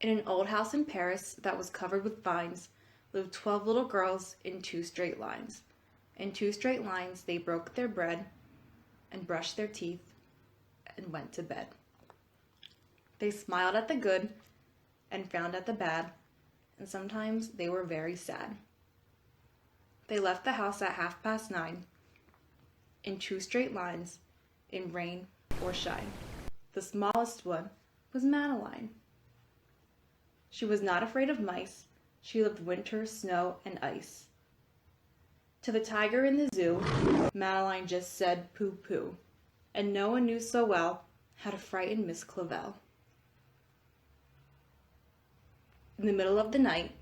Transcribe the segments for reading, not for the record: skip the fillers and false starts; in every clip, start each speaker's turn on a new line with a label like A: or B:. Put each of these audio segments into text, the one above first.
A: In an old house in Paris that was covered with vines lived 12 little girls in 2 straight lines. In 2 straight lines they broke their bread and brushed their teeth and went to bed. They smiled at the good and frowned at the bad, and sometimes they were very sad. They left the house at 9:30 in 2 straight lines, in rain or shine. The smallest one was Madeline. She was not afraid of mice. She loved winter, snow, and ice. To the tiger in the zoo, Madeline just said pooh pooh, and no one knew so well how to frighten Miss Clavel. In the middle of the night,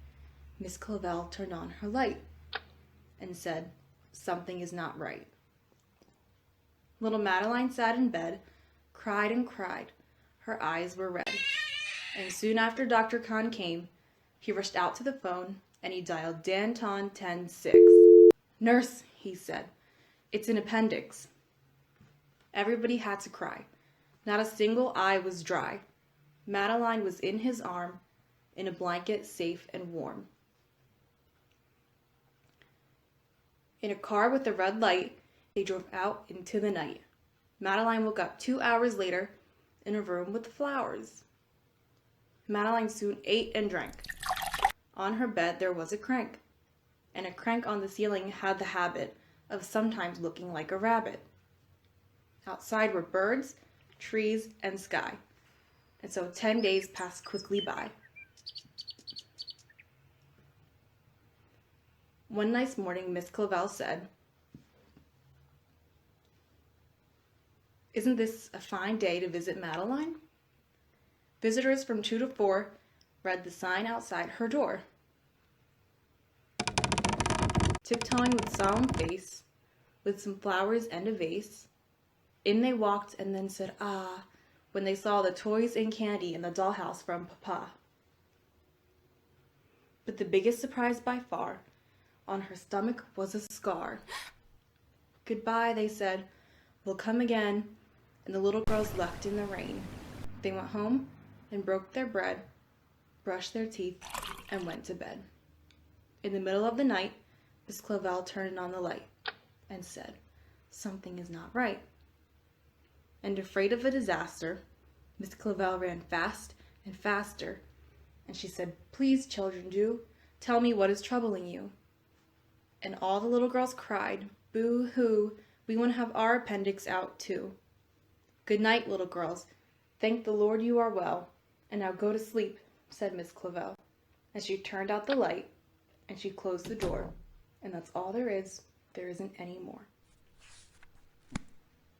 A: Miss Clavel turned on her light and said, "Something is not right." Little Madeline sat in bed, cried and cried. Her eyes were red. And soon after Dr. Khan came, he rushed out to the phone and he dialed Danton 106. "Nurse," he said, "it's an appendix." Everybody had to cry. Not a single eye was dry. Madeline was in his arm, in a blanket, safe and warm. In a car with a red light, they drove out into the night. Madeline woke up 2 hours later in a room with flowers. Madeline soon ate and drank. On her bed there was a crank, and a crank on the ceiling had the habit of sometimes looking like a rabbit. Outside were birds, trees, and sky, and so 10 days passed quickly by. One nice morning, Miss Clavel said, "Isn't this a fine day to visit Madeline?" Visitors from 2 to 4 read the sign outside her door. Tiptoeing with solemn face, with some flowers and a vase, in they walked and then said, "Ah," when they saw the toys and candy in the dollhouse from Papa. But the biggest surprise by far, on her stomach was a scar. "Goodbye," they said, "we'll come again," and the little girls left in the rain. They went home and broke their bread, brushed their teeth, and went to bed. In the middle of the night, Miss Clavel turned on the light and said, "Something is not right." And afraid of a disaster, Miss Clavel ran fast and faster, and she said, "Please, children, do tell me what is troubling you." And all the little girls cried, "Boo-hoo, we want to have our appendix out too." "Good night, little girls. Thank the Lord you are well. And now go to sleep," said Miss Clavel, as she turned out the light and she closed the door. And that's all there is. There isn't any more.